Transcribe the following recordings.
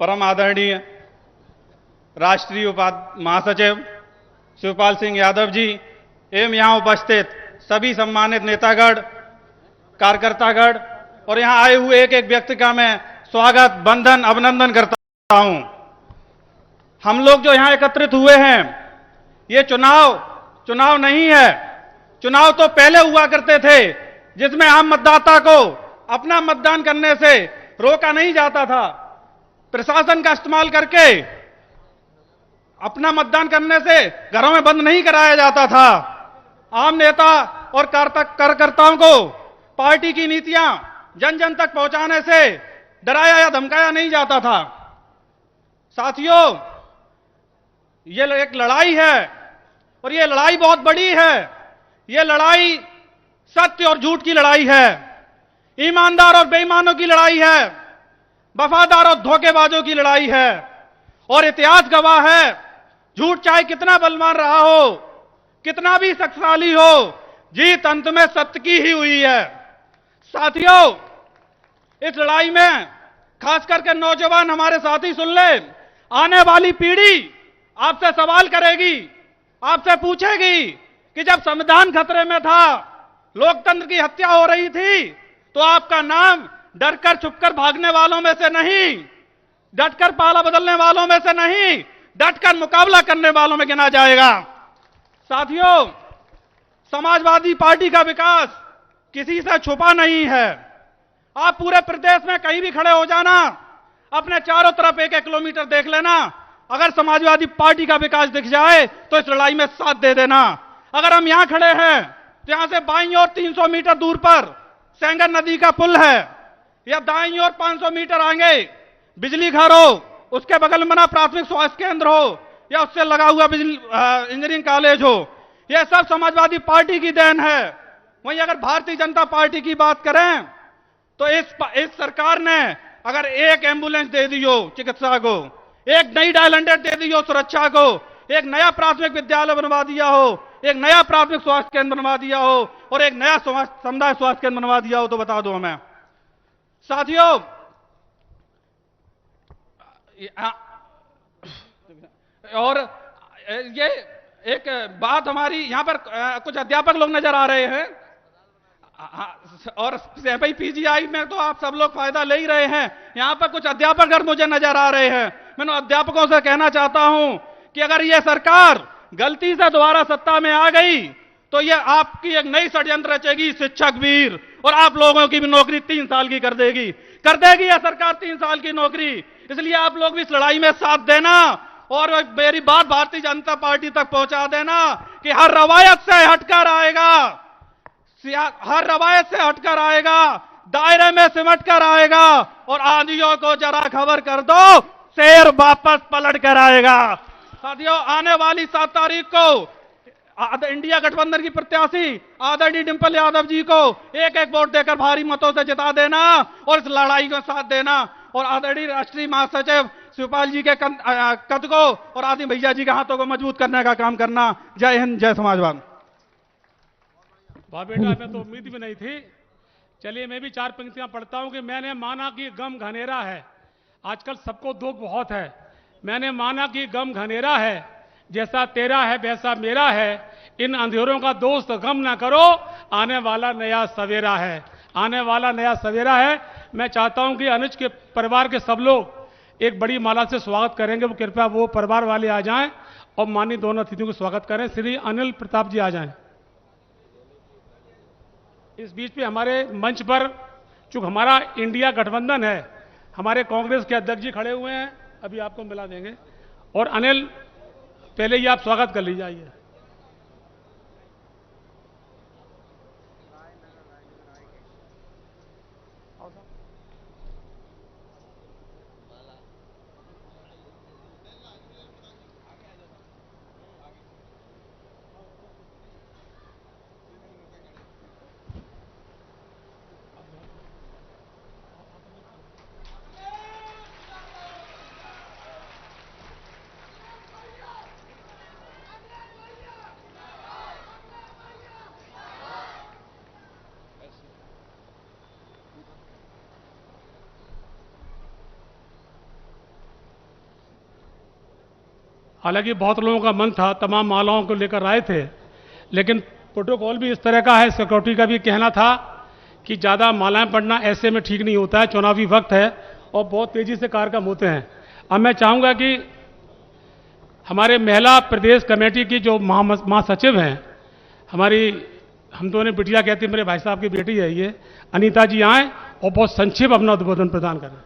परम आदरणीय राष्ट्रीय महासचिव शिवपाल सिंह यादव जी एवं यहां उपस्थित सभी सम्मानित नेतागण, कार्यकर्तागण और यहां आए हुए एक एक व्यक्ति का मैं स्वागत, वंदन, अभिनंदन करता हूं। हम लोग जो यहां एकत्रित हुए हैं, ये चुनाव नहीं है। चुनाव तो पहले हुआ करते थे, जिसमें आम मतदाता को अपना मतदान करने से रोका नहीं जाता था। प्रशासन का इस्तेमाल करके अपना मतदान करने से घरों में बंद नहीं कराया जाता था। आम नेता और कार्यकर्ताओं को पार्टी की नीतियां जन जन तक पहुंचाने से डराया या धमकाया नहीं जाता था। साथियों, ये एक लड़ाई है और ये लड़ाई बहुत बड़ी है। ये लड़ाई सत्य और झूठ की लड़ाई है, ईमानदार और बेईमानों की लड़ाई है, वफादार और धोखेबाजों की लड़ाई है। और इतिहास गवाह है, झूठ चाहे कितना बलवान रहा हो, कितना भी शक्तिशाली हो, जीत अंत में सत्य की ही हुई है। साथियों, इस लड़ाई में खास करके नौजवान हमारे साथी सुन ले, आने वाली पीढ़ी आपसे सवाल करेगी, आपसे पूछेगी कि जब संविधान खतरे में था, लोकतंत्र की हत्या हो रही थी, तो आपका नाम डरकर छुपकर भागने वालों में से नहीं, डटकर पाला बदलने वालों में से नहीं, डटकर मुकाबला करने वालों में गिना जाएगा। साथियों, समाजवादी पार्टी का विकास किसी से छुपा नहीं है। आप पूरे प्रदेश में कहीं भी खड़े हो जाना, अपने चारों तरफ 1-1 किलोमीटर देख लेना, अगर समाजवादी पार्टी का विकास दिख जाए तो इस लड़ाई में साथ दे देना। अगर हम यहां खड़े हैं तो यहां से बाईं ओर 300 मीटर दूर पर सेंगर नदी का पुल है, या दाईं ओर 500 मीटर आगे बिजली घर हो, उसके बगल में ना प्राथमिक स्वास्थ्य केंद्र हो, या उससे लगा हुआ इंजीनियरिंग कॉलेज हो। यह सब समाजवादी पार्टी की देन है। वहीं अगर भारतीय जनता पार्टी की बात करें तो इस सरकार ने अगर एक एम्बुलेंस दे दी हो चिकित्सा को, एक नई डायल 100 दे दी हो सुरक्षा को, एक नया प्राथमिक विद्यालय बनवा दिया हो, एक नया प्राथमिक स्वास्थ्य केंद्र बनवा दिया हो और एक नया समुदाय स्वास्थ्य केंद्र बनवा दिया हो, तो बता दो हमें। साथियों, और ये एक बात, हमारी यहां पर कुछ अध्यापक लोग नजर आ रहे हैं, और भाई पीजीआई में तो आप सब लोग फायदा ले ही रहे हैं। यहां पर कुछ अध्यापक अगर मुझे नजर आ रहे हैं, मैं अध्यापकों से कहना चाहता हूं कि अगर यह सरकार गलती से दोबारा सत्ता में आ गई तो यह आपकी एक नई षड्यंत्र रचेगी, शिक्षक वीर, और आप लोगों की भी नौकरी 3 साल की कर देगी यह सरकार 3 साल की नौकरी। इसलिए आप लोग भी इस लड़ाई में साथ देना और मेरी बात भारतीय जनता पार्टी तक पहुंचा देना कि हर रवायत से हटकर आएगा, हर रवायत से हटकर आएगा, दायरे में सिमट कर आएगा, और आंधियों को जरा खबर कर दो, शेर वापस पलट कर आएगा। साथियों, आने वाली 7 तारीख को इंडिया गठबंधन की प्रत्याशी आदरणीय डिंपल यादव जी को 1-1 वोट देकर भारी मतों से जिता देना और इस लड़ाई को साथ देना, और आदरणीय राष्ट्रीय महासचिव शिवपाल जी के कद को और आदि भैया जी के हाथों को मजबूत करने का काम करना। जय हिंद, जय समाजवाद। वाह बेटा, हमें तो उम्मीद भी नहीं थी। चलिए, मैं भी 4 पंक्तियां पढ़ता हूं कि मैंने माना कि गम घनेरा है। आजकल सबको दुख बहुत है। मैंने माना कि गम घनेरा है, जैसा तेरा है वैसा मेरा है, इन अंधेरों का दोस्त गम ना करो, आने वाला नया सवेरा है, आने वाला नया सवेरा है। मैं चाहता हूं कि अनुज के परिवार के सब लोग एक बड़ी माला से स्वागत करेंगे, वो कृपया वो परिवार वाले आ जाएं और माननीय दोनों अतिथियों को स्वागत करें। श्री अनिल प्रताप जी आ जाएं। इस बीच पे हमारे मंच पर, चूंकि हमारा इंडिया गठबंधन है, हमारे कांग्रेस के अध्यक्ष जी खड़े हुए हैं, अभी आपको मिला देंगे। और अनिल, पहले ही आप स्वागत कर लीजिए। हालांकि बहुत लोगों का मन था, तमाम मालाओं को लेकर आए थे, लेकिन प्रोटोकॉल भी इस तरह का है, सिक्योरिटी का भी कहना था कि ज़्यादा मालाएं पड़ना ऐसे में ठीक नहीं होता है, चुनावी वक्त है और बहुत तेज़ी से कार्यक्रम होते हैं। अब मैं चाहूँगा कि हमारे महिला प्रदेश कमेटी की जो महासचिव हैं, हम दोनों बिटिया कहते हैं, मेरे भाई साहब की बेटी है ये, अनीता जी आए और बहुत संक्षिप्त अपना उद्बोधन प्रदान करें।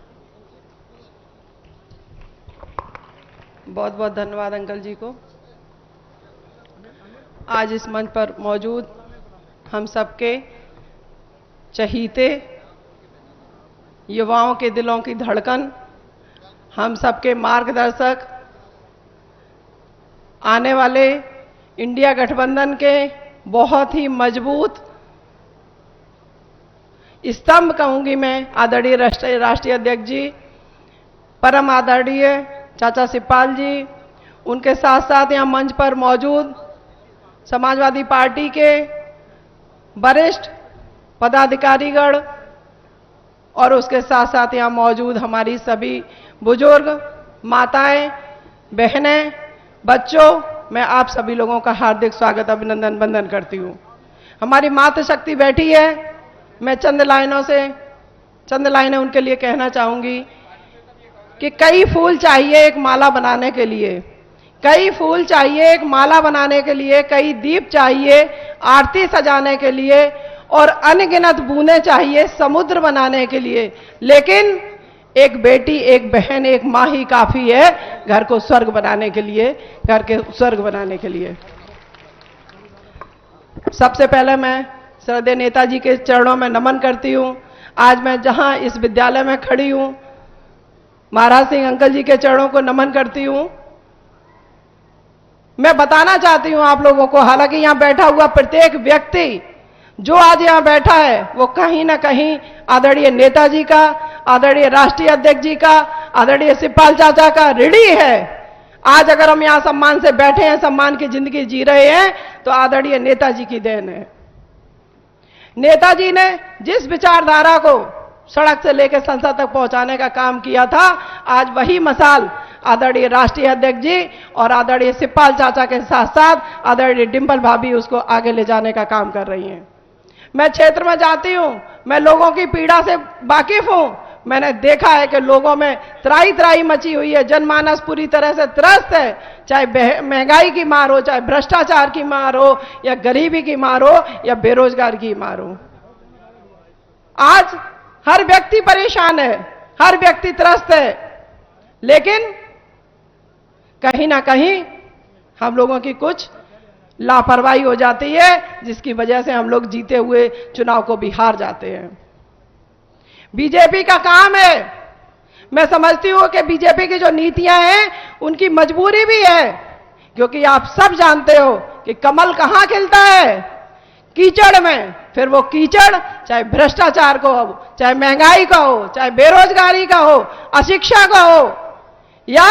बहुत बहुत धन्यवाद अंकल जी को। आज इस मंच पर मौजूद हम सबके चहीते, युवाओं के दिलों की धड़कन, हम सबके मार्गदर्शक, आने वाले इंडिया गठबंधन के बहुत ही मजबूत स्तंभ कहूंगी मैं, आदरणीय राष्ट्रीय अध्यक्ष जी, परम आदरणीय चाचा शिवपाल जी, उनके साथ साथ यहाँ मंच पर मौजूद समाजवादी पार्टी के वरिष्ठ पदाधिकारीगण और उसके साथ साथ यहाँ मौजूद हमारी सभी बुजुर्ग, माताएं, बहनें, बच्चों, मैं आप सभी लोगों का हार्दिक स्वागत, अभिनंदन, वंदन करती हूँ। हमारी मातृशक्ति बैठी है, मैं चंद लाइनें उनके लिए कहना चाहूंगी कि कई फूल चाहिए एक माला बनाने के लिए, कई फूल चाहिए एक माला बनाने के लिए, कई दीप चाहिए आरती सजाने के लिए और अनगिनत बूंदें चाहिए समुद्र बनाने के लिए, लेकिन एक बेटी, एक बहन, एक माँ ही काफी है घर को स्वर्ग बनाने के लिए, घर के स्वर्ग बनाने के लिए। सबसे पहले मैं श्रद्धेय नेताजी के चरणों में नमन करती हूँ। आज मैं जहां इस विद्यालय में खड़ी हूँ, महाराज सिंह अंकल जी के चरणों को नमन करती हूँ। मैं बताना चाहती हूँ आप लोगों को, हालांकि यहां बैठा हुआ प्रत्येक व्यक्ति जो आज यहां बैठा है वो कहीं ना कहीं आदरणीय नेताजी का, आदरणीय राष्ट्रीय अध्यक्ष जी का, आदरणीय शिवपाल चाचा का ऋणी है। आज अगर हम यहां सम्मान से बैठे हैं, सम्मान की जिंदगी जी रहे हैं, तो आदरणीय नेताजी की देन है। नेताजी ने जिस विचारधारा को सड़क से लेकर संसद तक पहुंचाने का काम किया था, आज वही मसाल आदरणीय राष्ट्रीय अध्यक्ष जी और आदरणीय शिवपाल चाचा के साथ साथ आदरणीय डिंपल भाभी उसको आगे ले जाने का काम कर रही हैं। मैं क्षेत्र में जाती हूं, मैं लोगों की पीड़ा से वाकिफ हूं। मैंने देखा है कि लोगों में त्राही त्राही मची हुई है, जनमानस पूरी तरह से त्रस्त है, चाहे महंगाई की मार हो, चाहे भ्रष्टाचार की मार हो, या गरीबी की मार हो, या बेरोजगार की मार हो। आज हर व्यक्ति परेशान है, हर व्यक्ति त्रस्त है, लेकिन कहीं ना कहीं हम लोगों की कुछ लापरवाही हो जाती है, जिसकी वजह से हम लोग जीते हुए चुनाव को भी हार जाते हैं। बीजेपी का काम है, मैं समझती हूं कि बीजेपी की जो नीतियां हैं उनकी मजबूरी भी है, क्योंकि आप सब जानते हो कि कमल कहां खिलता है? कीचड़ में। फिर वो कीचड़ चाहे भ्रष्टाचार को हो, चाहे महंगाई का हो, चाहे बेरोजगारी का हो, अशिक्षा का हो, या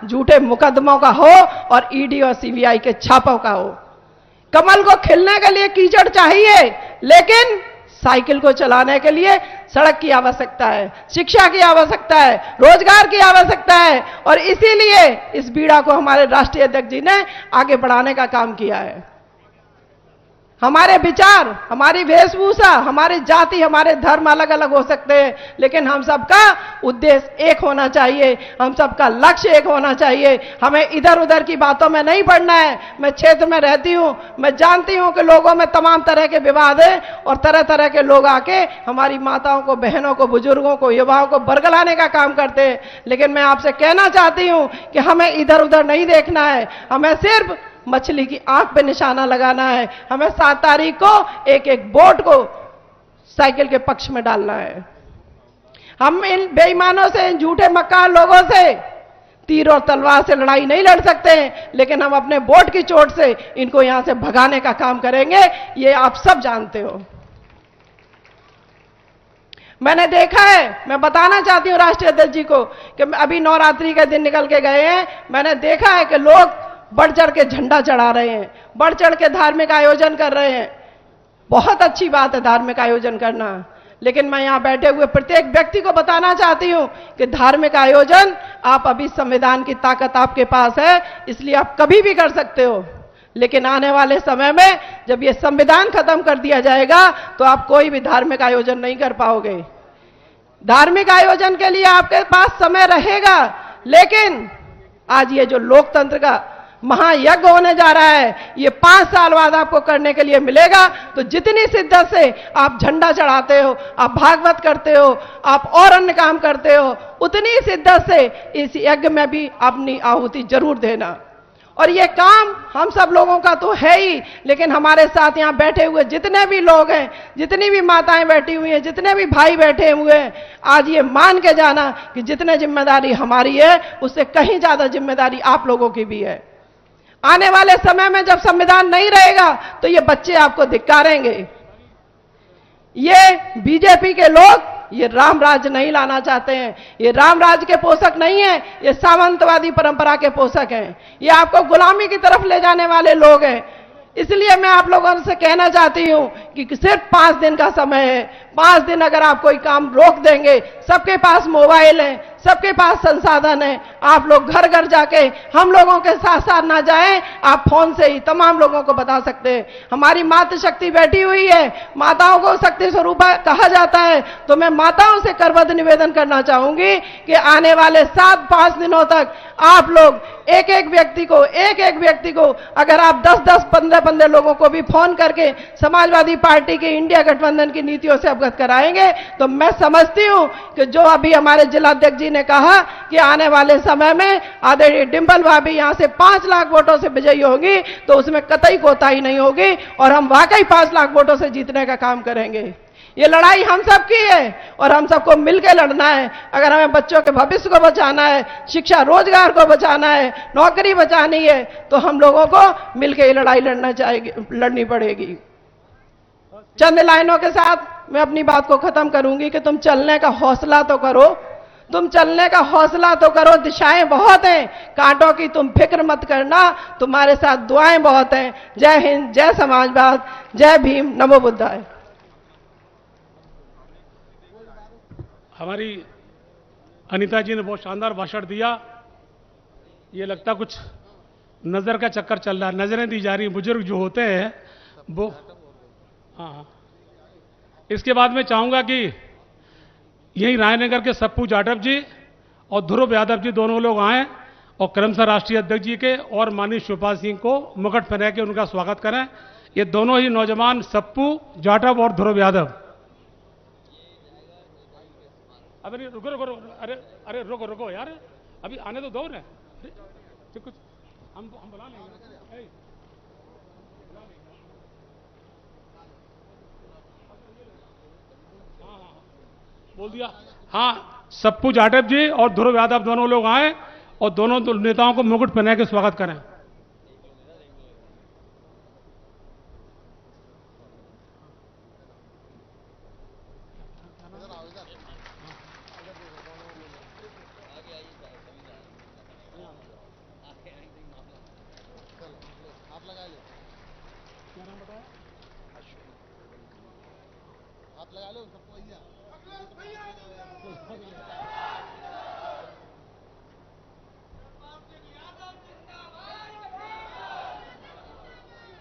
झूठे मुकदमों का हो और ईडी और सीबीआई के छापों का हो। कमल को खिलने के लिए कीचड़ चाहिए, लेकिन साइकिल को चलाने के लिए सड़क की आवश्यकता है, शिक्षा की आवश्यकता है, रोजगार की आवश्यकता है, और इसीलिए इस बीड़ा को हमारे राष्ट्रीय अध्यक्ष जी ने आगे बढ़ाने का काम किया है। हमारे विचार, हमारी वेशभूषा, हमारी जाति, हमारे धर्म अलग अलग हो सकते हैं, लेकिन हम सबका उद्देश्य एक होना चाहिए, हम सबका लक्ष्य एक होना चाहिए। हमें इधर उधर की बातों में नहीं पड़ना है। मैं क्षेत्र में रहती हूं, मैं जानती हूं कि लोगों में तमाम तरह के विवाद है और तरह तरह के लोग आके हमारी माताओं को, बहनों को, बुजुर्गों को, युवाओं को बरगलाने का काम करते हैं। लेकिन मैं आपसे कहना चाहती हूं कि हमें इधर उधर नहीं देखना है, हमें सिर्फ मछली की आंख पे निशाना लगाना है। हमें 7 तारीख को एक एक वोट को साइकिल के पक्ष में डालना है। हम इन बेईमानों से, इन झूठे मक्कार लोगों से तीर और तलवार से लड़ाई नहीं लड़ सकते, लेकिन हम अपने वोट की चोट से इनको यहां से भगाने का काम करेंगे, ये आप सब जानते हो। मैंने देखा है, मैं बताना चाहती हूं राष्ट्रीय अध्यक्ष जी को कि अभी नवरात्रि के दिन निकल के गए हैं, मैंने देखा है कि लोग बढ़ चढ़ के झंडा चढ़ा रहे हैं, बढ़ चढ़ के धार्मिक आयोजन कर रहे हैं। बहुत अच्छी बात है धार्मिक आयोजन करना, लेकिन मैं यहां बैठे हुए प्रत्येक व्यक्ति को बताना चाहती हूं कि धार्मिक आयोजन आप अभी संविधान की ताकत आपके पास है, इसलिए आप कभी भी कर सकते हो। लेकिन आने वाले समय में जब ये संविधान खत्म कर दिया जाएगा तो आप कोई भी धार्मिक आयोजन नहीं कर पाओगे। धार्मिक आयोजन के लिए आपके पास समय रहेगा, लेकिन आज ये जो लोकतंत्र का महायज्ञ होने जा रहा है, ये 5 साल बाद आपको करने के लिए मिलेगा। तो जितनी शिद्दत से आप झंडा चढ़ाते हो, आप भागवत करते हो, आप और अन्य काम करते हो, उतनी शिद्दत से इस यज्ञ में भी अपनी आहुति जरूर देना। और ये काम हम सब लोगों का तो है ही, लेकिन हमारे साथ यहाँ बैठे हुए जितने भी लोग हैं, जितनी भी माताएं बैठी हुई हैं, जितने भी भाई बैठे हुए हैं, आज ये मान के जाना कि जितने जिम्मेदारी हमारी है उससे कहीं ज्यादा जिम्मेदारी आप लोगों की भी है। आने वाले समय में जब संविधान नहीं रहेगा तो ये बच्चे आपको धिक्कारेंगे। ये बीजेपी के लोग ये राम राज्य नहीं लाना चाहते हैं, ये राम राज्य के पोषक नहीं है, ये सामंतवादी परंपरा के पोषक हैं, ये आपको गुलामी की तरफ ले जाने वाले लोग हैं। इसलिए मैं आप लोगों से कहना चाहती हूं कि सिर्फ 5 दिन का समय है। 5 दिन अगर आप कोई काम रोक देंगे, सबके पास मोबाइल है, सबके पास संसाधन है, आप लोग घर घर जाके हम लोगों के साथ साथ ना जाएं, आप फोन से ही तमाम लोगों को बता सकते हैं। हमारी मातृशक्ति बैठी हुई है, माताओं को शक्ति स्वरूपा कहा जाता है, तो मैं माताओं से करबद्ध निवेदन करना चाहूंगी कि आने वाले 7-5 दिनों तक आप लोग एक एक व्यक्ति को अगर आप 10-10, 15-15 लोगों को भी फोन करके समाजवादी पार्टी की इंडिया गठबंधन की नीतियों से अवगत कराएंगे, तो मैं समझती हूं कि जो अभी हमारे जिलाध्यक्ष जी ने कहा कि आने वाले समय में आदरणीय डिंपल भाभी यहां से 5 लाख वोटों से विजयी होगी, तो उसमें कतई कोताही नहीं होगी और हम वाकई 5 लाख वोटों से जीतने का काम करेंगे। ये लड़ाई हम सब की है और हम सबको मिलकर लड़ना है। अगर हमें बच्चों के भविष्य को बचाना है, शिक्षा रोजगार को बचाना है, नौकरी बचानी है, तो हम लोगों को मिलकर ये लड़ाई लड़नी पड़ेगी। चंद लाइनों के साथ मैं अपनी बात को खत्म करूंगी कि तुम चलने का हौसला तो करो, तुम चलने का हौसला तो करो। दिशाएं बहुत हैं, कांटों की तुम फिक्र मत करना, तुम्हारे साथ दुआएं बहुत हैं। जय हिंद, जय समाजवाद, जय भीम, नमो बुद्धाय। हमारी अनीता जी ने बहुत शानदार भाषण दिया। ये लगता कुछ नज़र का चक्कर चल रहा है, नज़रें दी जा रही। बुजुर्ग जो होते हैं वो हाँ। इसके बाद मैं चाहूँगा कि यही रायनगर के सप्पू जाटव जी और ध्रुव यादव जी दोनों लोग आएँ और क्रमशः राष्ट्रीय अध्यक्ष जी के और माननीय शिवपाल सिंह को मुकुट पहना के उनका स्वागत करें। ये दोनों ही नौजवान सप्पू जाटव और ध्रुव यादव। अरे रुको रुको, अरे रुको यार, अभी आने तो दो ना, कुछ हम बुला लेंगे। हाँ बोल दिया। हाँ, सप्पू जाटव जी और ध्रुव यादव दोनों लोग आए और दोनों नेताओं को मुकुट पहना के स्वागत करें।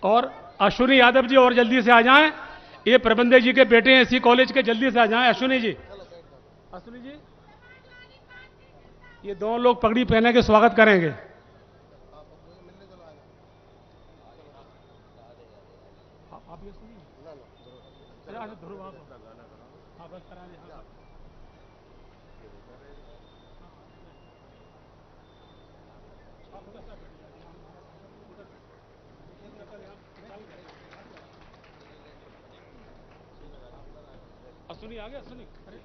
और अश्विनी यादव जी और जल्दी से आ जाएं, ये प्रबंधक जी के बेटे हैं इसी कॉलेज के, जल्दी से आ जाएं। अश्विनी जी, ये दोनों लोग पगड़ी पहने के स्वागत करेंगे। आप ये सुनिए, बस करा दें। सुनी आ गया, सुनी। अरे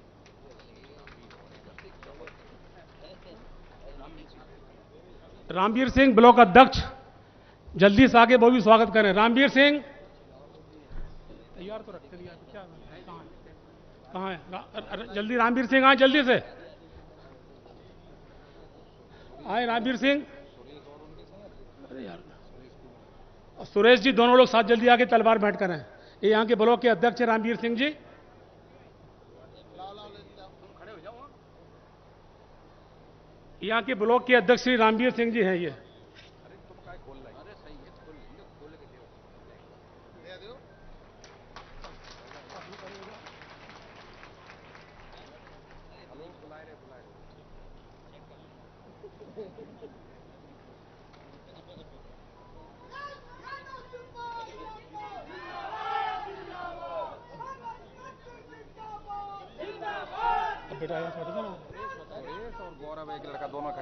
रामवीर सिंह ब्लॉक अध्यक्ष जल्दी से आगे, वो भी स्वागत करें। रामवीर सिंह तैयार तो रखते दिया, क्या कहाँ है? जल्दी रामवीर सिंह आए, जल्दी से आए रामवीर सिंह। अरे यार, सुरेश जी दोनों लोग साथ जल्दी आके तलवार भेंट करें। ये यहाँ के ब्लॉक के अध्यक्ष है रामवीर सिंह जी। यहाँ के ब्लॉक के अध्यक्ष श्री रामवीर सिंह जी हैं ये।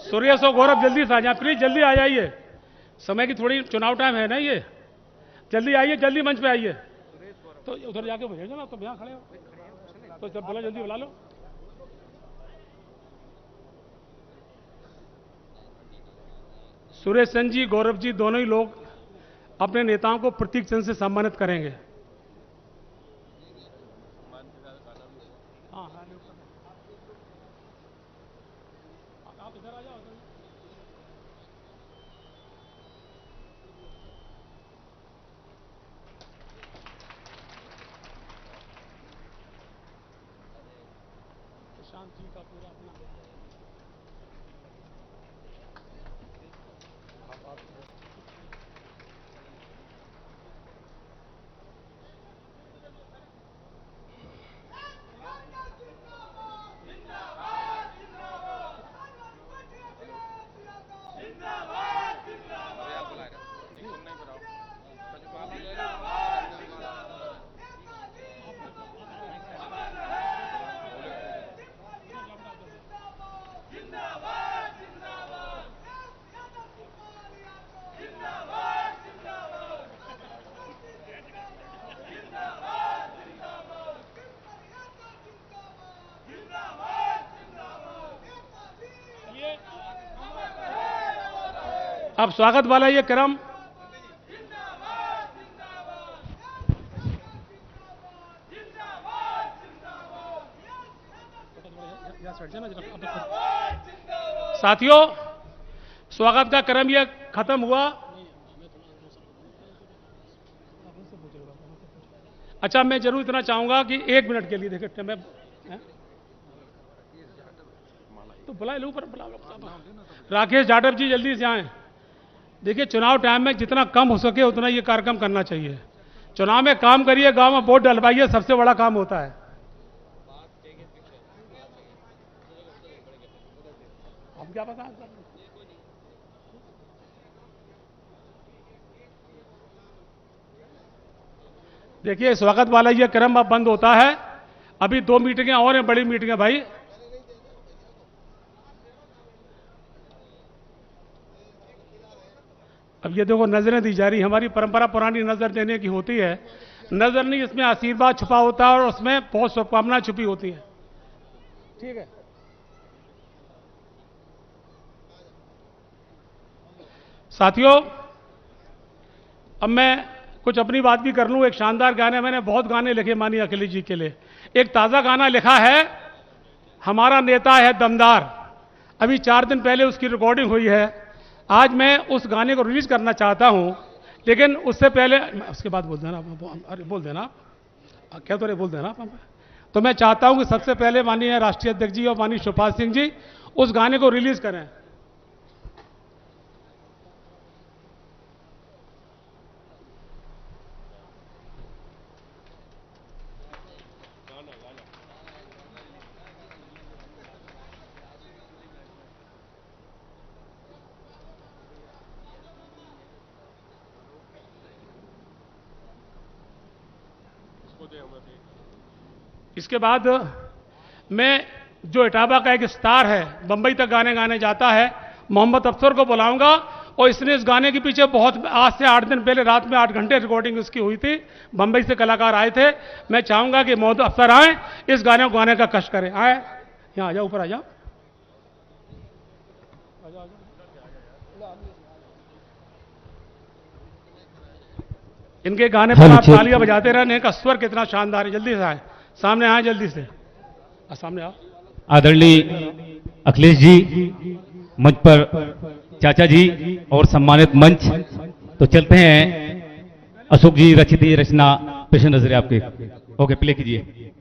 सुरेश और गौरव जल्दी से आ जाए, प्लीज जल्दी आ जाइए, समय की थोड़ी चुनाव टाइम है ना ये, जल्दी आइए, जल्दी मंच पे आइए। तो उधर जाके भेजो ना, तो यहाँ खड़े हो, तो जब बोला जल्दी बुला लो। सुरेश सेन जी, गौरव जी दोनों ही लोग अपने नेताओं को प्रतीक चिन्ह से सम्मानित करेंगे। हाँ हाँ, आप इधर आ जाओ। प्रशांत जी का पूरा अपना अब स्वागत वाला ये क्रम साथियों, स्वागत का क्रम ये खत्म हुआ। अच्छा, मैं जरूर इतना चाहूंगा कि 1 मिनट के लिए देखिए, मैं तो बुला लो ऊपर, बुला लो। राकेश जाटव जी जल्दी से आए। देखिए, चुनाव टाइम में जितना कम हो सके उतना ये कार्यक्रम करना चाहिए। चुनाव में काम करिए, गांव में वोट डलवाइए, सबसे बड़ा काम होता है। हम क्या पता। देखिए, स्वागत वाला ये क्रम अब बंद होता है। अभी 2 मीटिंगें और हैं, बड़ी मीटिंगें भाई। अब ये देखो, नजरें दी जा रही। हमारी परंपरा पुरानी नजर देने की होती है। नजर नहीं, इसमें आशीर्वाद छुपा होता है और उसमें बहुत शुभकामनाएं छुपी होती हैं। ठीक है, साथियों, अब मैं कुछ अपनी बात भी कर लूं। एक शानदार गाने, मैंने बहुत गाने लिखे माननीय अखिलेश जी के लिए। एक ताजा गाना लिखा है, हमारा नेता है दमदार। अभी 4 दिन पहले उसकी रिकॉर्डिंग हुई है। आज मैं उस गाने को रिलीज करना चाहता हूं, लेकिन उससे पहले उसके बाद बोल देना। अरे बोल देना, क्या तो रे, बोल देना। तो मैं चाहता हूं कि सबसे पहले माननीय राष्ट्रीय अध्यक्ष जी और माननीय शिवपाल सिंह जी उस गाने को रिलीज करें। इसके बाद मैं जो इटावा का एक स्टार है, बंबई तक गाने गाने जाता है, मोहम्मद अफसर को बुलाऊंगा। और इसने इस गाने के पीछे बहुत, आज से 8 दिन पहले रात में 8 घंटे रिकॉर्डिंग इसकी हुई थी। बंबई से कलाकार आए थे। मैं चाहूंगा कि मोहम्मद अफसर आए, इस गाने को गाने का कष्ट करें। आए, यहाँ आ जाओ, ऊपर आ जाओ। इनके गाने पर आप तालियां बजाते रहने का स्वर कितना शानदार है। जल्दी से आए, सामने आए, जल्दी से सामने आओ। आदरणीय अखिलेश जी मंच पर, चाचा जी और सम्मानित मंच। तो चलते हैं, अशोक जी रचित ये रचना पेश नजर है आपके। ओके, प्ले कीजिए।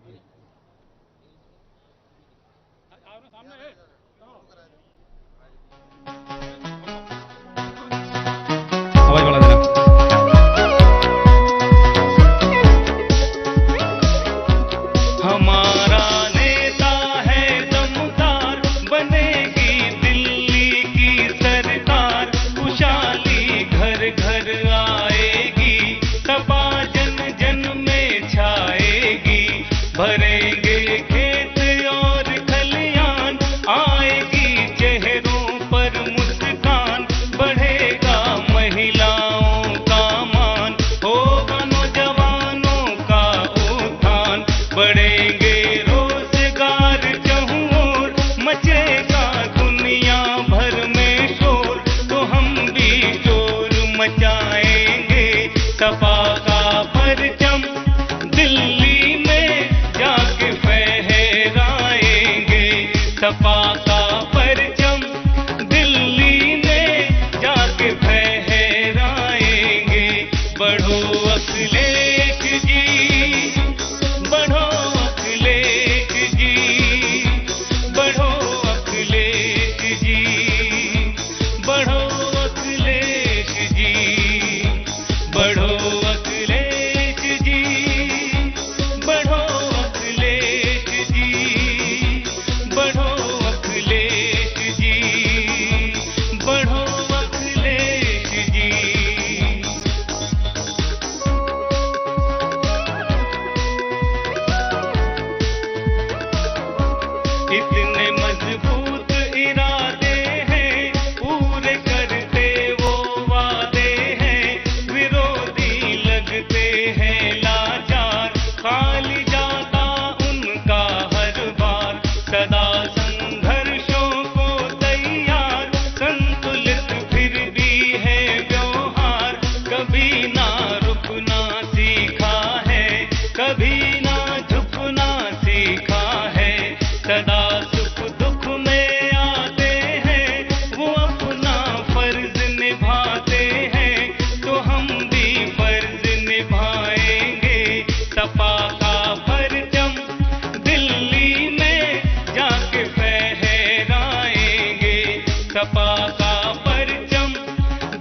सपा का परचम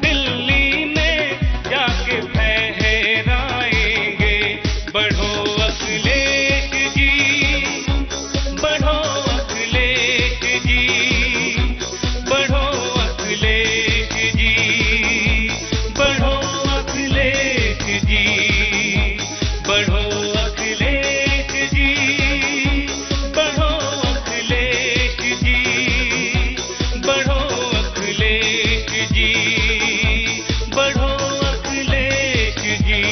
दिल्ली में जाके फहराएंगे। बढ़ो अखिलेश जी, बढ़ो अखिलेश जी, बढ़ो अखिलेश जी, बढ़ो अखिलेश जी, बढ़ो अखिलेश जी, बढ़ो अखिलेश जी, बढ़ो अखिलेश जी, बढ़ो अखिलेश जी।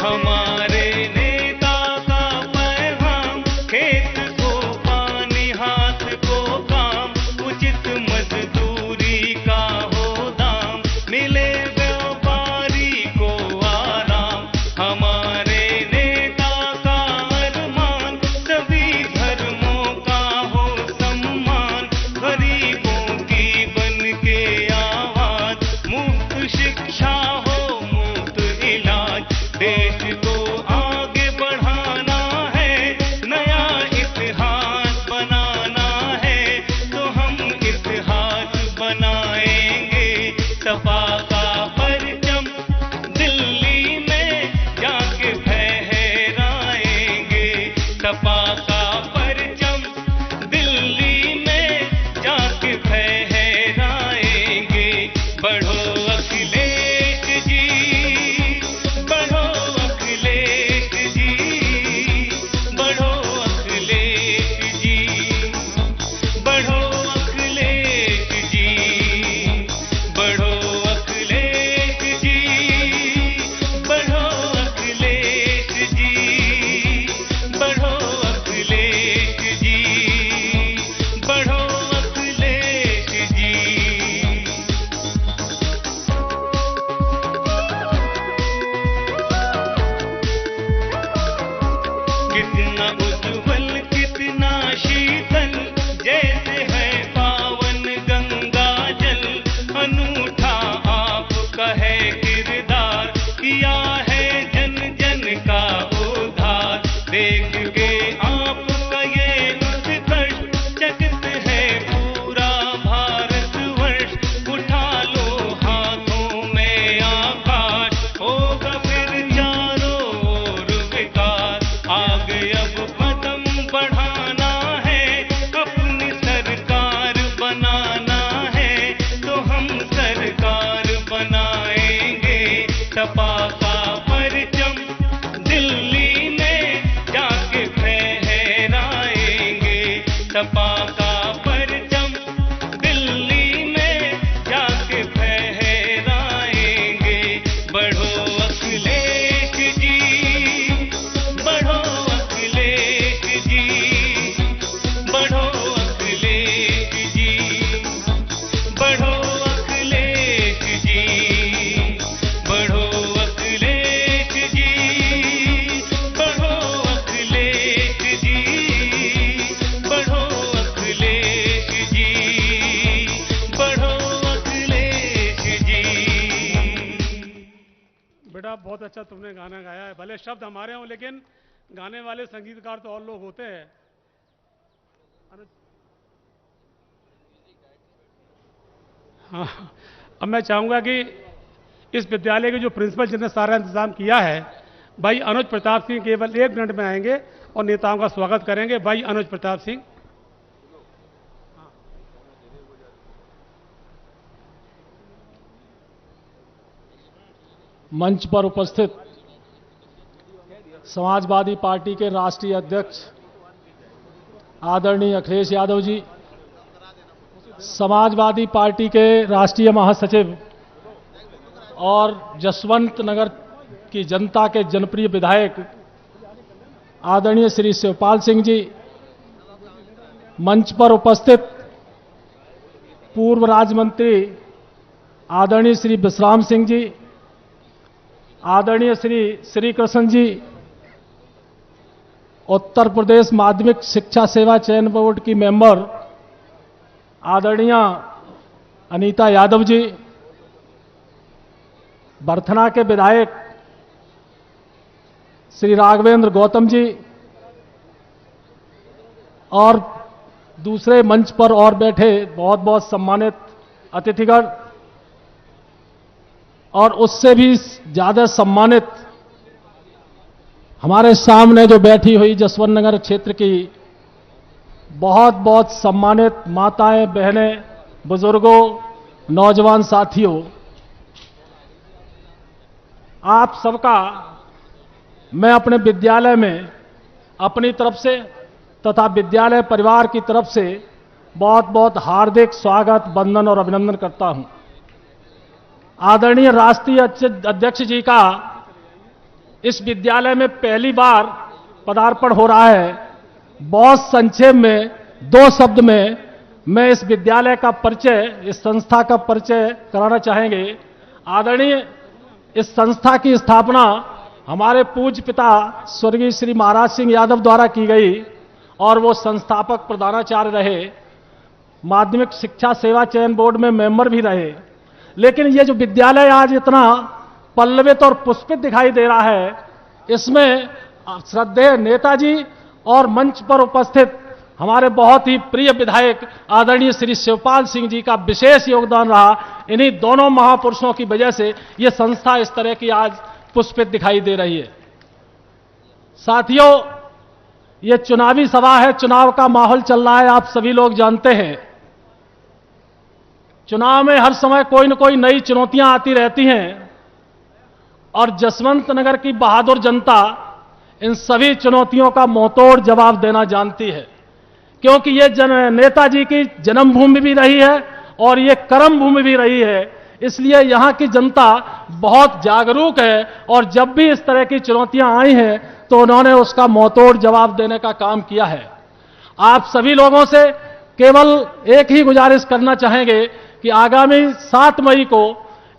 हमारे नेता का पैगाम खेत को पानी हाथ को काम, उचित मजदूरी का हो दाम, मिले व्यापारी को आराम। हमारे नेता का अरमान सभी धर्मों का हो सम्मान, गरीबों की बन के आवाज, मुफ्त शिक्षा हो मुफ्त इलाज। देश को आगे बढ़ाना है, नया इतिहास बनाना है, तो हम इतिहास बनाएंगे। सपा का परचम दिल्ली में जाके फहराएंगे। सपा का परचम दिल्ली में जाके फहराएंगे। बढ़ो अखिलेश जी, बढ़ो अखिलेश जी, बढ़ो अखिलेश जी, बढ़ो अखिलेश जी, बढ़ो अखिलेश जी, बढ़ो अखिलेश जी, बढ़ो अखिलेश जी, बढ़ो अखिलेश जी। कितना उज्जवल कितना शीतल, जैसे है पावन गंगा जल, अनूठा आपका है किरदार, किया है जन जन का उद्धार। देख के आपका ये उत्कर्ष, चकित है पूरा भारतवर्ष। उठा लो हाथों में आकाश, होगा फिर चारों ओर विकास। आगे अब कदम बढ़ाना है, अपनी सरकार बनाना है, तो हम सरकार बनाएंगे। सपा का परचम दिल्ली में जाके फहराएंगे। सपा का परचम दिल्ली में जाके फहराएंगे। बढ़ो अखिलेश जी, बढ़ो अखिलेश जी, बढ़ो अखिलेश जी, बढ़ो अखिलेश जी, बढ़ो अखिलेश जी, बढ़ो अखिलेश जी, बढ़ो अखिलेश जी, बढ़ो अखिलेश जी। बेटा बहुत अच्छा तुमने गाना गाया है। भले शब्द हमारे हों, लेकिन गाने वाले संगीतकार तो और लोग होते हैं। हाँ, अब मैं चाहूंगा कि इस विद्यालय के जो प्रिंसिपल जिन्होंने सारा इंतजाम किया है, भाई अनुज प्रताप सिंह केवल 1 मिनट में आएंगे और नेताओं का स्वागत करेंगे। भाई अनुज प्रताप सिंह। मंच पर उपस्थित समाजवादी पार्टी के राष्ट्रीय अध्यक्ष आदरणीय अखिलेश यादव जी, समाजवादी पार्टी के राष्ट्रीय महासचिव और जसवंत नगर की जनता के जनप्रिय विधायक आदरणीय श्री शिवपाल सिंह जी, मंच पर उपस्थित पूर्व राज्य मंत्री आदरणीय श्री विश्राम सिंह जी, आदरणीय श्री कृष्ण जी, उत्तर प्रदेश माध्यमिक शिक्षा सेवा चयन बोर्ड की मेंबर आदरणीय अनीता यादव जी, बरथना के विधायक श्री राघवेंद्र गौतम जी और दूसरे मंच पर और बैठे बहुत बहुत सम्मानित अतिथिगण और उससे भी ज्यादा सम्मानित हमारे सामने जो बैठी हुई जसवंत नगर क्षेत्र की बहुत बहुत सम्मानित माताएं, बहनें, बुजुर्गों, नौजवान साथियों, आप सबका मैं अपने विद्यालय में अपनी तरफ से तथा विद्यालय परिवार की तरफ से बहुत बहुत हार्दिक स्वागत, वंदन और अभिनंदन करता हूं। आदरणीय राष्ट्रीय अध्यक्ष जी का इस विद्यालय में पहली बार पदार्पण हो रहा है। बहुत संक्षेप में 2 शब्द में मैं इस विद्यालय का परिचय, इस संस्था का परिचय कराना चाहेंगे। आदरणीय इस संस्था की स्थापना हमारे पूज्य पिता स्वर्गीय श्री महाराज सिंह यादव द्वारा की गई और वो संस्थापक प्रधानाचार्य रहे, माध्यमिक शिक्षा सेवा चयन बोर्ड में मेंबर भी रहे। लेकिन ये जो विद्यालय आज इतना पल्लवित और पुष्पित दिखाई दे रहा है, इसमें श्रद्धेय नेताजी और मंच पर उपस्थित हमारे बहुत ही प्रिय विधायक आदरणीय श्री शिवपाल सिंह जी का विशेष योगदान रहा। इन्हीं दोनों महापुरुषों की वजह से ये संस्था इस तरह की आज पुष्पित दिखाई दे रही है। साथियों, ये चुनावी सभा है, चुनाव का माहौल चल रहा है, आप सभी लोग जानते हैं। चुनाव में हर समय कोई न कोई नई चुनौतियां आती रहती हैं और जसवंत नगर की बहादुर जनता इन सभी चुनौतियों का मुंहतोड़ जवाब देना जानती है, क्योंकि ये नेताजी की जन्मभूमि भी रही है और ये कर्म भूमि भी रही है। इसलिए यहां की जनता बहुत जागरूक है और जब भी इस तरह की चुनौतियां आई हैं तो उन्होंने उसका मुंहतोड़ जवाब देने का काम किया है। आप सभी लोगों से केवल एक ही गुजारिश करना चाहेंगे कि आगामी 7 मई को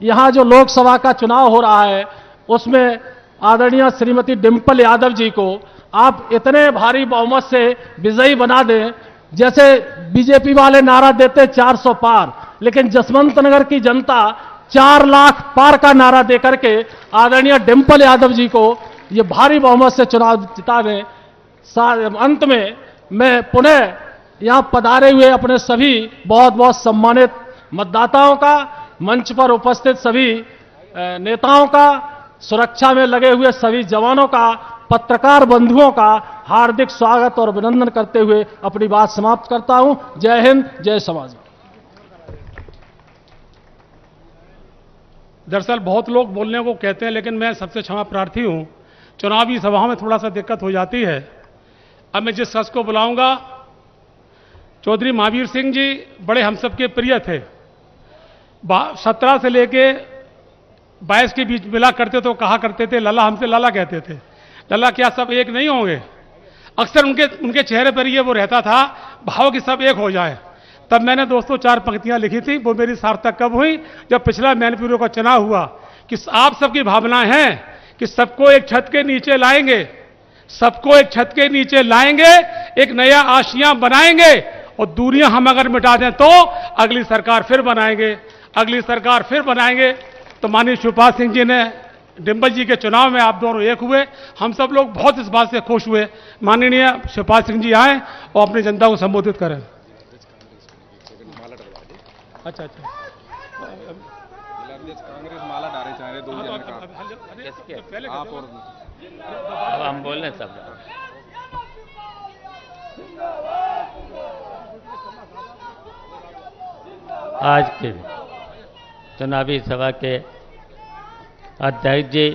यहां जो लोकसभा का चुनाव हो रहा है उसमें आदरणीय श्रीमती डिंपल यादव जी को आप इतने भारी बहुमत से विजयी बना दें। जैसे बीजेपी वाले नारा देते 400 पार, लेकिन जसवंत नगर की जनता 4 लाख पार का नारा देकर के आदरणीय डिंपल यादव जी को ये भारी बहुमत से चुनाव जिता दें। अंत में मैं पुनः यहां पधारे हुए अपने सभी बहुत बहुत सम्मानित मतदाताओं का, मंच पर उपस्थित सभी नेताओं का, सुरक्षा में लगे हुए सभी जवानों का, पत्रकार बंधुओं का हार्दिक स्वागत और अभिनंदन करते हुए अपनी बात समाप्त करता हूं। जय हिंद, जय समाज। दरअसल बहुत लोग बोलने को कहते हैं, लेकिन मैं सबसे क्षमा प्रार्थी हूं। चुनावी सभाओं में थोड़ा सा दिक्कत हो जाती है। अब मैं जिस शख्स को बुलाऊंगा, चौधरी महावीर सिंह जी बड़े हम सबके प्रिय थे। 17 से लेके 22 के बीच मिला करते तो कहा करते थे लला, हमसे लाला कहते थे। लला क्या सब एक नहीं होंगे? अक्सर उनके चेहरे पर ये वो रहता था भाव कि सब एक हो जाए। तब मैंने दोस्तों 4 पंक्तियां लिखी थी। वो मेरी सार्थक कब हुई? जब पिछला मैनपुरी का चुनाव हुआ कि आप सबकी भावनाएं हैं कि सबको एक छत के नीचे लाएंगे, सबको एक छत के नीचे लाएंगे, एक नया आशियां बनाएंगे और दूरियां हम अगर मिटा दें तो अगली सरकार फिर बनाएंगे, अगली सरकार फिर बनाएंगे। तो माननीय शिवपाल सिंह जी ने, डिंपल जी के चुनाव में आप दोनों एक हुए। हम सब लोग बहुत इस बात से खुश हुए। माननीय शिवपाल सिंह जी आए और अपनी जनता को संबोधित करें। अच्छा अच्छा, कांग्रेस माला डाले चाह रहे 2 पहले आप और अब हम बोल रहे सब। आज के चुनावी सभा के अध्यक्ष जी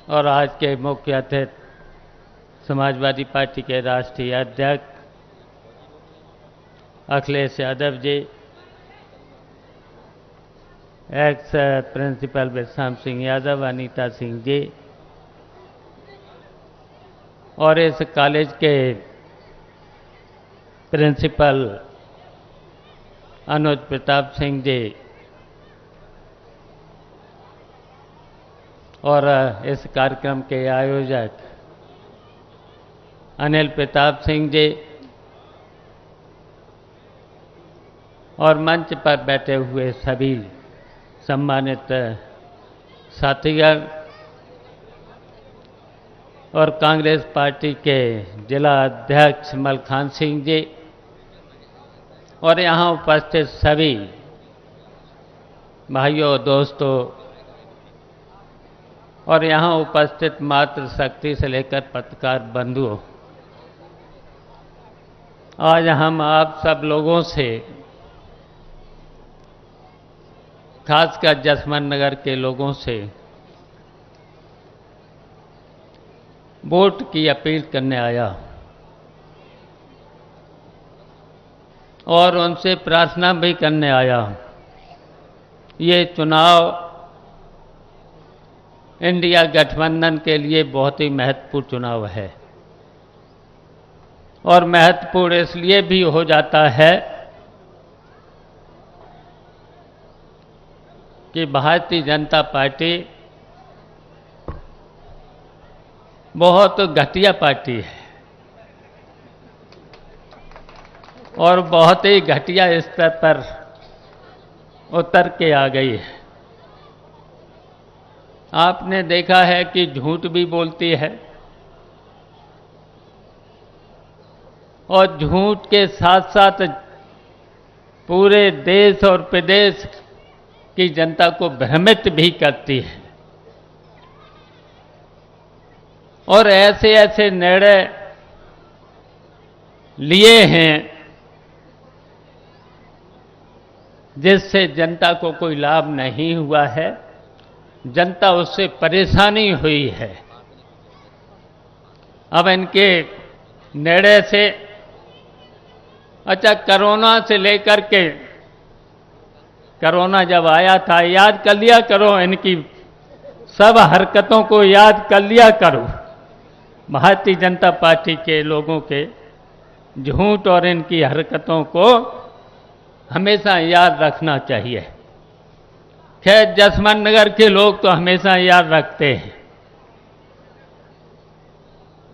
और आज के मुख्य अतिथि समाजवादी पार्टी के राष्ट्रीय अध्यक्ष अखिलेश यादव जी, एक्स प्रिंसिपल विश्राम सिंह यादव, अनीता सिंह जी और इस कॉलेज के प्रिंसिपल अनुज प्रताप सिंह जी और इस कार्यक्रम के आयोजक अनिल प्रताप सिंह जी और मंच पर बैठे हुए सभी सम्मानित साथीगण और कांग्रेस पार्टी के जिला अध्यक्ष मलखान सिंह जी और यहाँ उपस्थित सभी भाइयों दोस्तों और यहाँ उपस्थित मातृशक्ति से लेकर पत्रकार बंधुओं, आज हम आप सब लोगों से, खासकर जसवंत नगर के लोगों से वोट की अपील करने आया और उनसे प्रार्थना भी करने आया। ये चुनाव इंडिया गठबंधन के लिए बहुत ही महत्वपूर्ण चुनाव है और महत्वपूर्ण इसलिए भी हो जाता है कि भारतीय जनता पार्टी बहुत घटिया पार्टी है और बहुत ही घटिया स्तर पर उतर के आ गई है। आपने देखा है कि झूठ भी बोलती है और झूठ के साथ साथ पूरे देश और प्रदेश की जनता को भ्रमित भी करती है और ऐसे ऐसे निर्णय लिए हैं जिससे जनता को कोई लाभ नहीं हुआ है, जनता उससे परेशानी हुई है। अब इनके निर्णय से, अच्छा कोरोना से लेकर के, कोरोना जब आया था याद कर लिया करो, इनकी सब हरकतों को याद कर लिया करो। भारतीय जनता पार्टी के लोगों के झूठ और इनकी हरकतों को हमेशा याद रखना चाहिए। खैर जसवंत नगर के लोग तो हमेशा याद रखते हैं,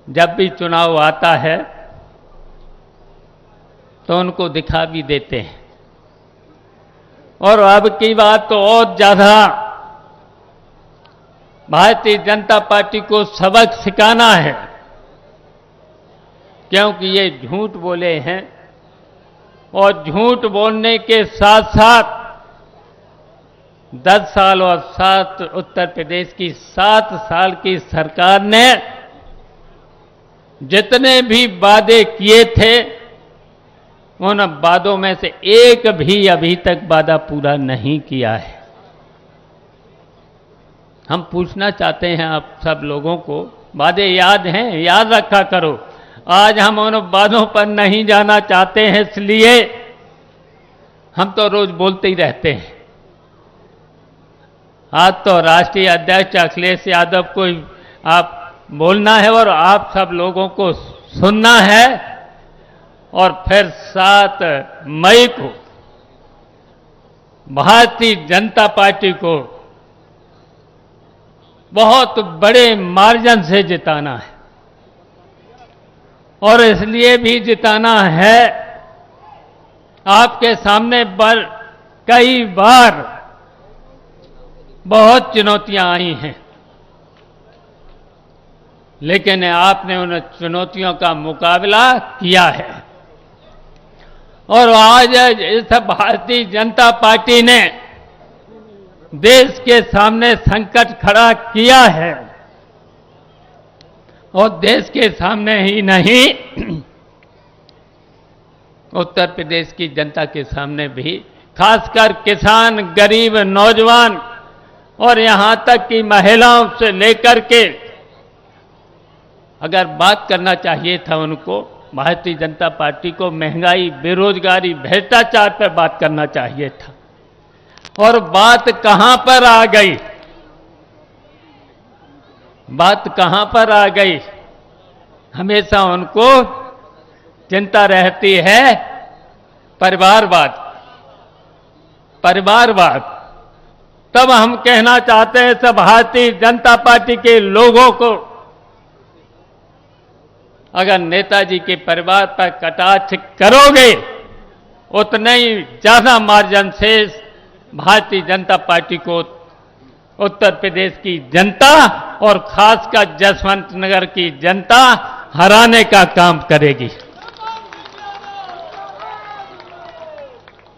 जब भी चुनाव आता है तो उनको दिखा भी देते हैं और अब की बात तो और ज्यादा भारतीय जनता पार्टी को सबक सिखाना है, क्योंकि ये झूठ बोले हैं और झूठ बोलने के साथ साथ 10 साल और 7 उत्तर प्रदेश की 7 साल की सरकार ने जितने भी वादे किए थे उन वादों में से एक भी अभी तक वादा पूरा नहीं किया है। हम पूछना चाहते हैं आप सब लोगों को, वादे याद हैं? याद रखा करो। आज हम उन वादों पर नहीं जाना चाहते हैं, इसलिए हम तो रोज बोलते ही रहते हैं। आज तो राष्ट्रीय अध्यक्ष अखिलेश यादव को आप बोलना है और आप सब लोगों को सुनना है और फिर 7 मई को भारतीय जनता पार्टी को बहुत बड़े मार्जिन से जिताना है और इसलिए भी जिताना है, आपके सामने पर कई बार बहुत चुनौतियां आई हैं, लेकिन आपने उन चुनौतियों का मुकाबला किया है और आज इस भारतीय जनता पार्टी ने देश के सामने संकट खड़ा किया है और देश के सामने ही नहीं उत्तर प्रदेश की जनता के सामने भी, खासकर किसान, गरीब, नौजवान और यहां तक कि महिलाओं से लेकर के अगर बात करना चाहिए था उनको, भारतीय जनता पार्टी को महंगाई, बेरोजगारी, भ्रष्टाचार पर बात करना चाहिए था और बात कहां पर आ गई? बात कहां पर आ गई? हमेशा उनको चिंता रहती है परिवारवाद, परिवारवाद। तब हम कहना चाहते हैं सब भारतीय जनता पार्टी के लोगों को, अगर नेताजी के परिवार पर कटाक्ष करोगे उतने ही ज्यादा मार्जिन से भारतीय जनता पार्टी को उत्तर प्रदेश की जनता और खासकर जसवंत नगर की जनता हराने का काम करेगी।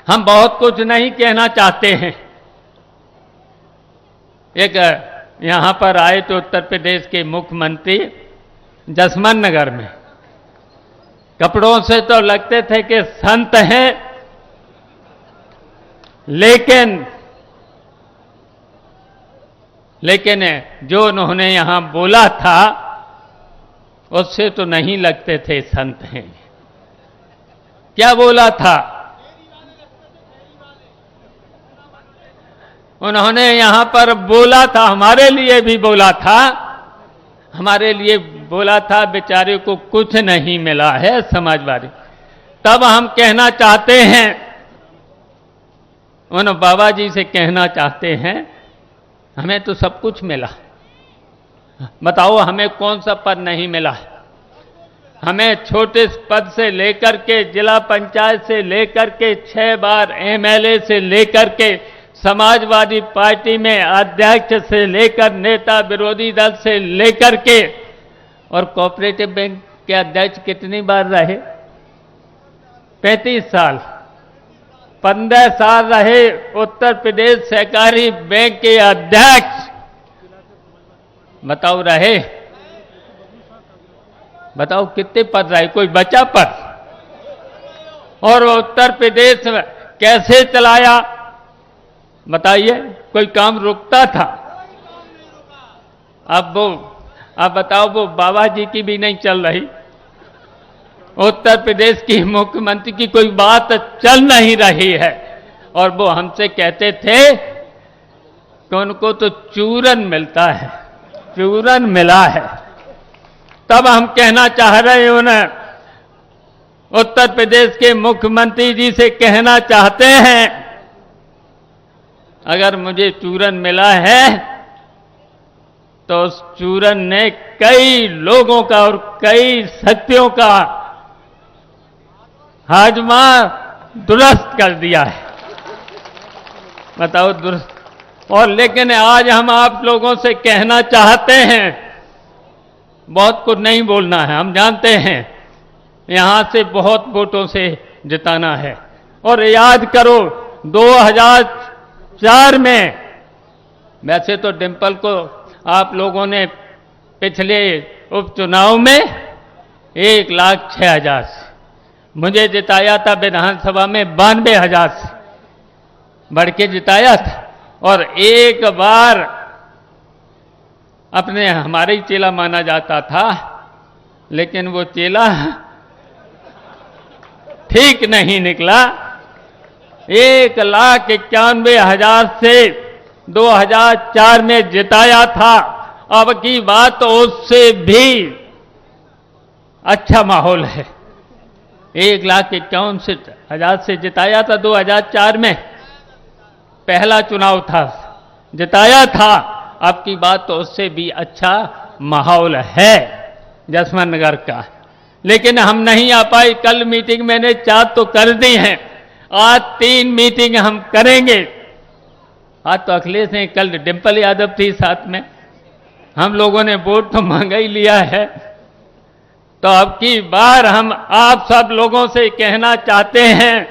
हम बहुत कुछ नहीं कहना चाहते हैं। एक यहां पर आए तो उत्तर प्रदेश के मुख्यमंत्री जसवंत नगर में कपड़ों से तो लगते थे कि संत हैं, लेकिन जो उन्होंने यहां बोला था उससे तो नहीं लगते थे संत हैं। क्या बोला था? उन्होंने यहां पर बोला था, हमारे लिए भी बोला था, हमारे लिए बोला था बेचारे को कुछ नहीं मिला है समाजवादी। तब हम कहना चाहते हैं, उन बाबा जी से कहना चाहते हैं, हमें तो सब कुछ मिला, बताओ हमें कौन सा पद नहीं मिला है? हमें छोटे पद से लेकर के जिला पंचायत से लेकर के 6 बार एमएलए से लेकर के समाजवादी पार्टी में अध्यक्ष से लेकर नेता विरोधी दल से लेकर के और कोऑपरेटिव बैंक के अध्यक्ष कितनी बार रहे? 35 साल। 15 साल रहे उत्तर प्रदेश सहकारी बैंक के अध्यक्ष। बताओ रहे? बताओ कितने पद रहे? कोई बचा पद? और उत्तर प्रदेश कैसे चलाया बताइए? कोई काम रुकता था? अब बताओ वो बाबा जी की भी नहीं चल रही, उत्तर प्रदेश की मुख्यमंत्री की कोई बात चल नहीं रही है। और वो हमसे कहते थे कि उनको तो चूरन मिलता है, चूरन मिला है। तब हम कहना चाह रहे हैं, उन्हें उत्तर प्रदेश के मुख्यमंत्री जी से कहना चाहते हैं, अगर मुझे चूरन मिला है तो उस चूरन ने कई लोगों का और कई शक्तियों का हाजमा दुरुस्त कर दिया है। बताओ दुरुस्त। और लेकिन आज हम आप लोगों से कहना चाहते हैं, बहुत कुछ नहीं बोलना है, हम जानते हैं यहां से बहुत वोटों से जिताना है। और याद करो 2004 में, वैसे तो डिंपल को आप लोगों ने पिछले उपचुनाव में 1,06,000 से, मुझे जिताया था विधानसभा में 92,000 से बढ़ के जिताया था। और एक बार अपने हमारे ही चेला माना जाता था, लेकिन वो चेला ठीक नहीं निकला। 1,91,000 से 2004 में जिताया था। अब की बात उससे भी अच्छा माहौल है। 1,51,000 से जिताया था 2004 में, पहला चुनाव था, जिताया था। अब की बात तो उससे भी अच्छा माहौल है जसवंत नगर का, लेकिन हम नहीं आ पाए। कल मीटिंग मैंने 4 तो कर दी हैं, आज 3 मीटिंग हम करेंगे। आज तो अखिलेश ने, कल डिंपल यादव थी साथ में, हम लोगों ने वोट तो मांगा ही लिया है। तो अब की बार हम आप सब लोगों से कहना चाहते हैं,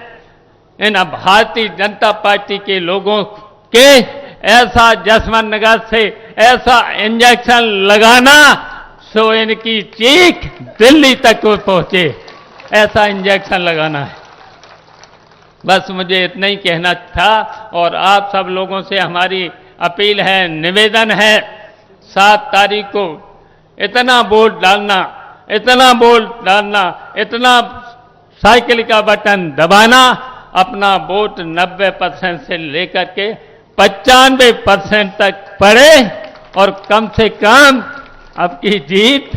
इन भारतीय जनता पार्टी के लोगों के ऐसा जसवंत नगर से ऐसा इंजेक्शन लगाना सो इनकी चीख दिल्ली तक पहुंचे, ऐसा इंजेक्शन लगाना है। बस मुझे इतना ही कहना था। और आप सब लोगों से हमारी अपील है, निवेदन है, 7 तारीख को इतना वोट डालना, इतना वोट डालना, इतना साइकिल का बटन दबाना, अपना वोट 90% से लेकर के 95% तक पड़े और कम से कम अब की जीत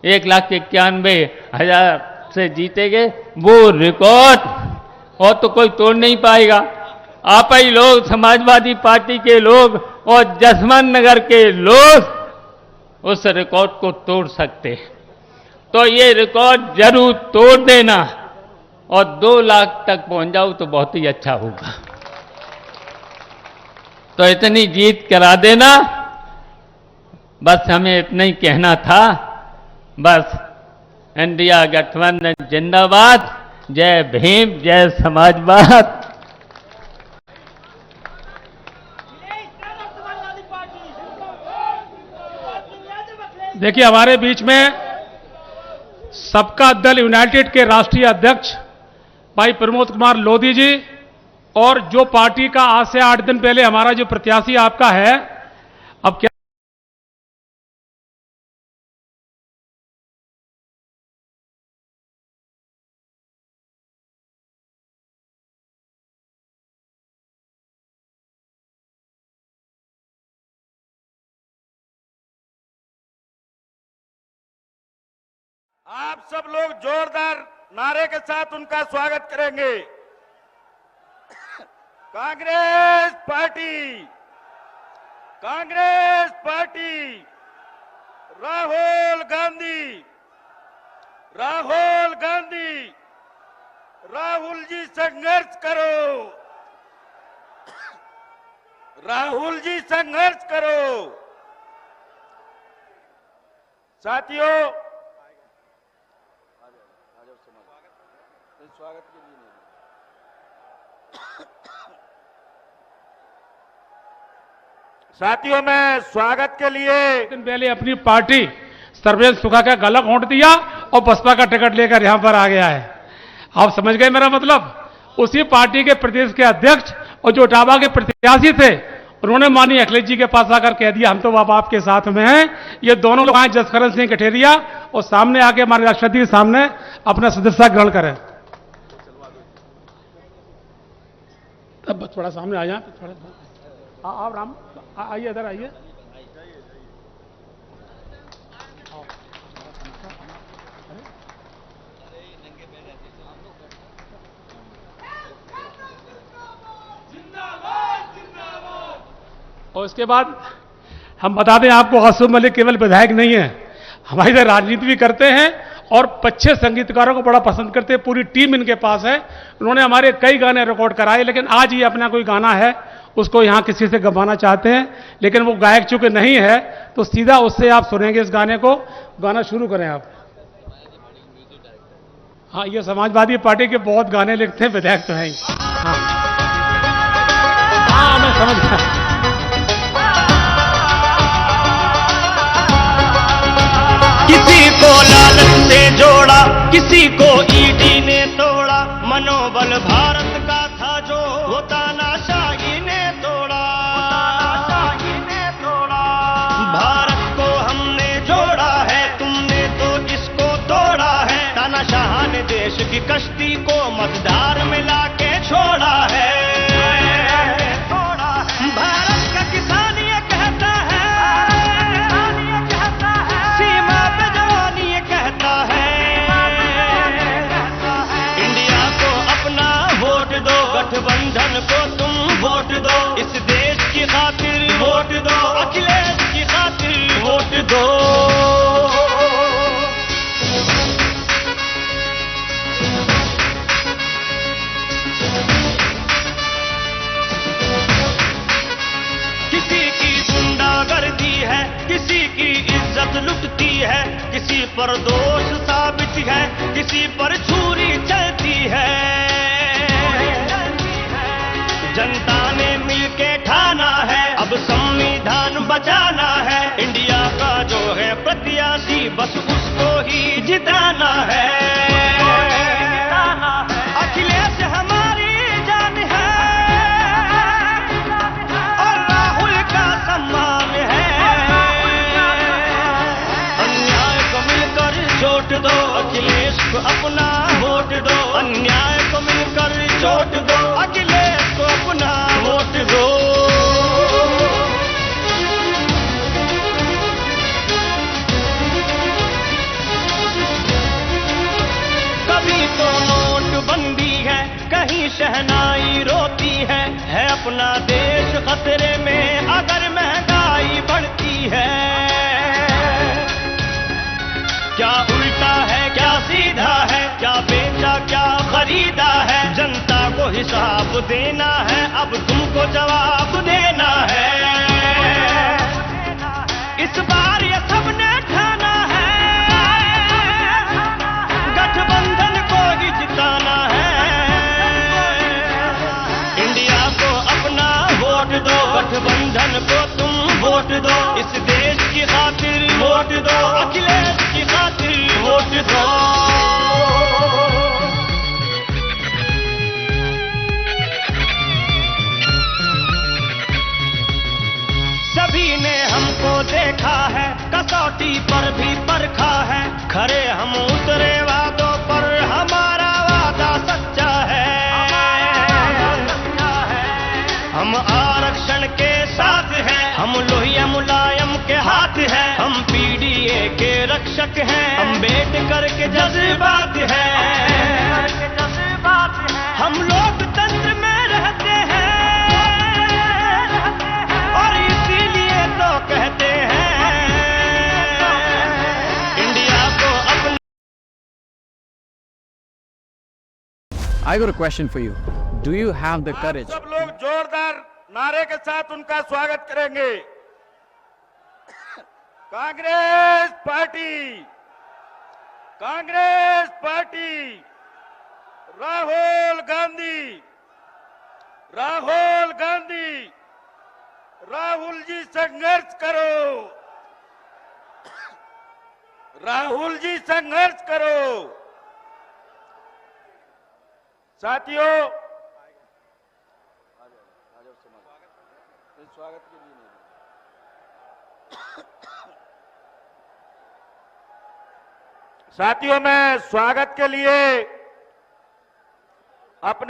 1,91,000 से जीतेंगे। वो रिकॉर्ड और तो कोई तोड़ नहीं पाएगा। आप ही लोग, समाजवादी पार्टी के लोग और जसवंत नगर के लोग उस रिकॉर्ड को तोड़ सकते हैं। तो ये रिकॉर्ड जरूर तोड़ देना और 2 लाख तक पहुंच जाओ तो बहुत ही अच्छा होगा। तो इतनी जीत करा देना, बस हमें इतना ही कहना था। बस इंडिया गठबंधन जिंदाबाद, जय भीम, जय समाजवाद। देखिए, हमारे बीच में सबका दल यूनाइटेड के राष्ट्रीय अध्यक्ष भाई प्रमोद कुमार लोधी जी, और जो पार्टी का आज से 8 दिन पहले हमारा जो प्रत्याशी आपका है, अब क्या आप सब लोग जोरदार नारे के साथ उनका स्वागत करेंगे। कांग्रेस पार्टी, कांग्रेस पार्टी, राहुल गांधी, राहुल गांधी, राहुल जी संघर्ष करो, राहुल जी संघर्ष करो। साथियों, स्वागत के लिए साथियों, मैं स्वागत के लिए दिन पहले अपनी पार्टी सर्वेश सुखा का गला घोंट दिया और बसपा का टिकट लेकर यहां पर आ गया है। आप समझ गए मेरा मतलब? उसी पार्टी के प्रदेश के अध्यक्ष और जो इटावा के प्रत्याशी थे, उन्होंने माननीय अखिलेश जी के पास आकर कह दिया हम तो अब आपके साथ में हैं। ये दोनों लोग आए, जसकरण सिंह कठेरिया, और सामने आके हमारे राष्ट्रपति के सामने अपना सदस्यता ग्रहण करें। तब बस थोड़ा सामने आ जाए, थोड़ा आप राम आइए, इधर आइए। और इसके बाद हम बता दें आपको, आसिफ मलिक केवल विधायक नहीं है, हमारी इधर राजनीति भी करते हैं और अच्छे संगीतकारों को बड़ा पसंद करते हैं। पूरी टीम इनके पास है। उन्होंने हमारे कई गाने रिकॉर्ड कराए, लेकिन आज ये अपना कोई गाना है उसको यहाँ किसी से गवाना चाहते हैं, लेकिन वो गायक चूंकि नहीं है तो सीधा उससे आप सुनेंगे इस गाने को। गाना शुरू करें आप। हाँ, ये समाजवादी पार्टी के बहुत गाने लिखते हैं, विधायक तो हैं। हाँ, मैं समझ गया। किसी को लालच से जोड़ा, किसी को ईडी ने तोड़ा, मनोबल भारत का था जो वो तानाशाही ने तोड़ा। भारत को हमने जोड़ा है, तुमने तो इसको तोड़ा है। तानाशाह ने देश की कश्ती को मझधार में लाके छोड़ा है। भारत का किसान ये कहता है, सीमा पे जवान ये कहता है, इंडिया को अपना वोट दो, गठबंधन को तुम वोट दो, इस देश की खातिर वोट दो, अखिलेश की खातिर वोट दो। किसी की गुंडागर्दी है, किसी की इज्जत लुटती है, किसी पर दोष साबित है, किसी पर छुरी चलती है। जनता ने मिलके ठाना है, अब संविधान बचाना है। इंडिया का जो है प्रत्याशी, बस उसको ही जिताना है। अखिलेश हमारी जान है और राहुल का सम्मान है। अन्याय को मिलकर चोट दो, अखिलेश को अपना वोट दो। अन्याय को मिलकर चोट दो, अखिलेश को अपना वोट दो। कभी तो नोटबंदी है, कहीं शहनाई रोती है अपना देश खतरे में अगर महंगाई बढ़ती है। क्या उल्टा है, क्या सीधा है, क्या बेचा क्या खरीदा है, जनता को हिसाब देना है, अब तुमको जवाब देना है। इस बार ये सबने ठाना है, गठबंधन को ही जिताना है। इंडिया को अपना वोट दो, गठबंधन को तुम वोट दो, इस देश की खातिर वोट दो, अखिलेश की खातिर वोट दो। सभी ने हमको देखा है, कसौटी पर भी परखा है, खरे हम उतरे वादों पर, हमारा वादा सच्चा है। हम आरक्षण के साथ हैं, हम लोहिया मुलायम के हाथ हैं, हम पीडीए के रक्षक हैं, अम्बेडकर के जज्बात हैं। हम लोकतंत्र में रहते हैं और इसीलिए तो कहते हैं इंडिया को अपना। I got a question for you. Do you have the courage? सब लोग जोरदार नारे के साथ उनका स्वागत करेंगे। कांग्रेस पार्टी, कांग्रेस पार्टी, राहुल गांधी, राहुल गांधी, राहुल जी संघर्ष करो, राहुल जी संघर्ष करो। साथियों, स्वागत के लिए साथियों, मैं स्वागत के लिए अपने